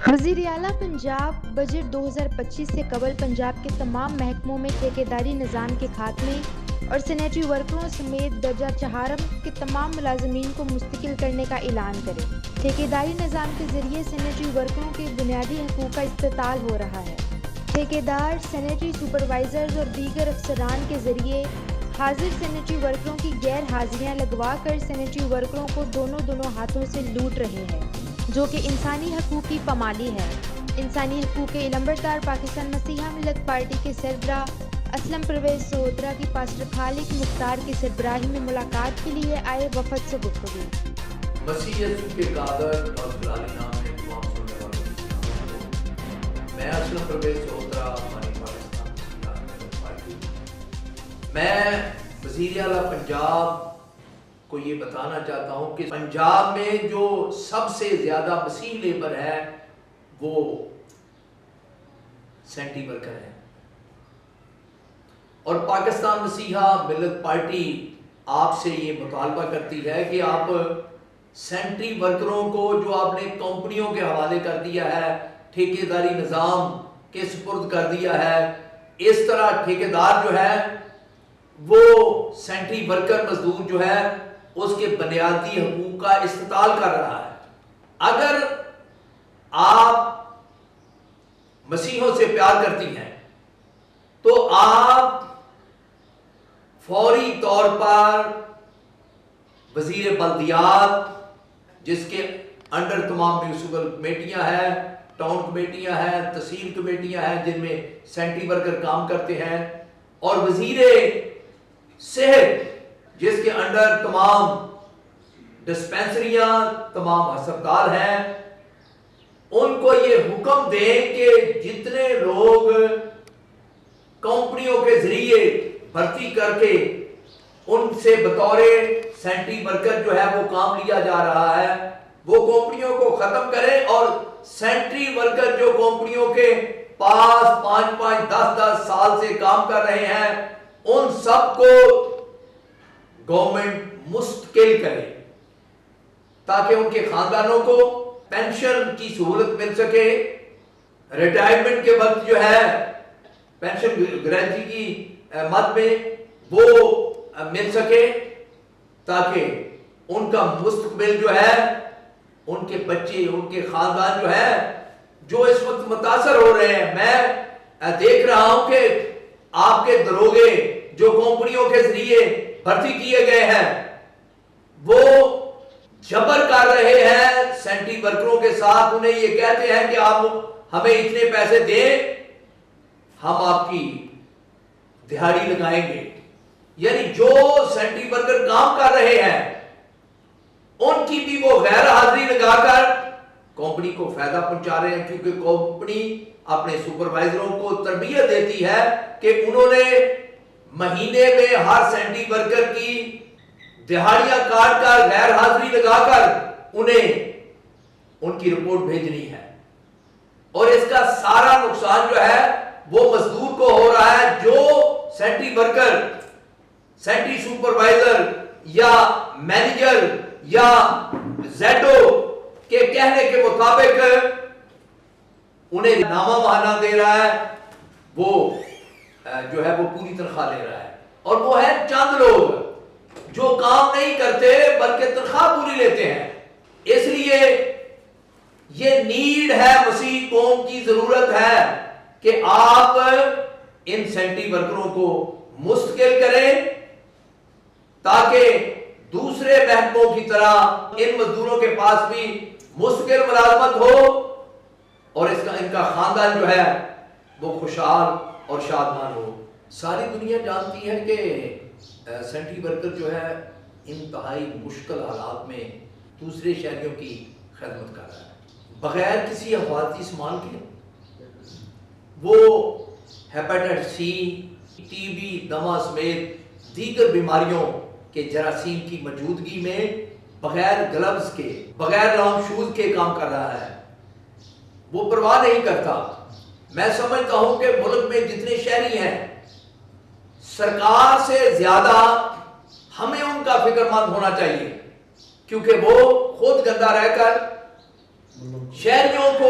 وزیر اعلیٰ پنجاب بجٹ 2025 سے قبل پنجاب کے تمام محکموں میں ٹھیکیداری نظام کے خاتمے اور سینیٹری ورکروں سمیت درجہ چہارم کے تمام ملازمین کو مستقل کرنے کا اعلان کرے۔ ٹھیکیداری نظام کے ذریعے سینیٹری ورکروں کے بنیادی حقوق کا استعطال ہو رہا ہے۔ ٹھیکیدار، سینیٹری سپروائزرز اور دیگر افسران کے ذریعے حاضر سینیٹری ورکروں کی غیر حاضریاں لگوا کر سینیٹری ورکروں کو دونوں ہاتھوں سے لوٹ رہے ہیں، جو کہ انسانی حقوق کی پامالی ہے۔ انسانی حقوق کے علمبردار پاکستان مسیحا ملت پارٹی کے سربراہ اسلم پرویز سہوترا کی پاسٹر خالق مختار کی سربراہی میں ملاقات کے لیے آئے وفد سے گفتگو۔ مسیح یسوع کے قادر اور جلالی نام میں تمام سننے والوں کو میں اسلم پرویز سہوترا ہماری پاکستان مسیحا ملت پارٹی، میں وزیر اعلیٰ پنجاب کو یہ بتانا چاہتا ہوں کہ پنجاب میں جو سب سے زیادہ مسیح لیبر ہے وہ سینٹری ورکر ہے، اور پاکستان مسیحا ملت پارٹی آپ سے یہ مطالبہ کرتی ہے کہ آپ سینٹری ورکروں کو جو آپ نے کمپنیوں کے حوالے کر دیا ہے، ٹھیکیداری نظام کے سپرد کر دیا ہے، اس طرح ٹھیکیدار جو ہے وہ سینٹری ورکر مزدور جو ہے اس کے بنیادی حقوق کا استعطال کر رہا ہے۔ اگر آپ مسیحوں سے پیار کرتی ہیں تو آپ فوری طور پر وزیر بلدیات، جس کے انڈر تمام میونسپل کمیٹیاں ہیں، ٹاؤن کمیٹیاں ہیں، تحصیل کمیٹیاں ہیں جن میں سینٹری ورکر کام کرتے ہیں، اور وزیر صحت جس کے انڈر تمام ڈسپینسریاں، تمام ہسپتال ہیں، ان کو یہ حکم دیں کہ جتنے لوگ کمپنیوں کے ذریعے بھرتی کر کے ان سے بطور سینٹری ورکر جو ہے وہ کام لیا جا رہا ہے، وہ کمپنیوں کو ختم کریں، اور سینٹری ورکر جو کمپنیوں کے پاس 5-10 سال سے کام کر رہے ہیں ان سب کو گورنمنٹ مستقل کرے تاکہ ان کے خاندانوں کو پینشن کی سہولت مل سکے، ریٹائرمنٹ کے وقت جو ہے پینشن گارنٹی کی مد میں وہ مل سکے، تاکہ ان کا مستقبل جو ہے، ان کے بچے، ان کے خاندان جو ہے جو اس وقت متاثر ہو رہے ہیں۔ میں دیکھ رہا ہوں کہ آپ کے دروگے جو کمپنیوں کے ذریعے بھرتی کیے گئے ہیں وہ جبر کر رہے ہیں سینٹری ورکروں کے ساتھ، انہیں یہ کہتے ہیں کہ آپ ہمیں اتنے پیسے دیں، ہم آپ کی دہاڑی لگائیں گے۔ یعنی جو سینٹری ورکر کام کر رہے ہیں ان کی بھی وہ غیر حاضری لگا کر کمپنی کو فائدہ پہنچا رہے ہیں، کیونکہ کمپنی اپنے سپروائزروں کو تربیت دیتی ہے کہ انہوں نے مہینے میں ہر سینٹری ورکر کی دہاڑیاں کاٹ کر غیر حاضری لگا کر انہیں ان کی رپورٹ بھیجنی ہے، اور اس کا سارا نقصان جو ہے وہ مزدور کو ہو رہا ہے جو سینٹری ورکر، سینٹری سپروائزر یا مینیجر یا زیڈو کے کہنے کے مطابق انہیں نامہ ماہانہ دے رہا ہے، وہ جو ہے وہ پوری تنخواہ لے رہا ہے، اور وہ ہے چند لوگ جو کام نہیں کرتے بلکہ تنخواہ پوری لیتے ہیں۔ اس لیے یہ نیڈ ہے، مسیح قوم کی ضرورت ہے کہ آپ ان سینٹری ورکروں کو مستقل کریں تاکہ دوسرے محکموں کی طرح ان مزدوروں کے پاس بھی مستقل ملازمت ہو، اور ان کا خاندان جو ہے وہ خوشحال اور شادمان ہو۔ ساری دنیا جانتی ہے کہ سینٹری ورکر جو ہے انتہائی مشکل حالات میں دوسرے شہریوں کی خدمت کر رہا ہے، بغیر کسی حفاظتی سامان کے۔ وہ ہیپاٹائٹس سی، ٹی بی، دمہ سمیت دیگر بیماریوں کے جراثیم کی موجودگی میں بغیر گلوز کے، بغیر لانگ شوز کے کام کر رہا ہے، وہ پرواہ نہیں کرتا۔ میں سمجھتا ہوں کہ ملک میں جتنے شہری ہیں، سرکار سے زیادہ ہمیں ان کا فکر مند ہونا چاہیے، کیونکہ وہ خود گندہ رہ کر شہریوں کو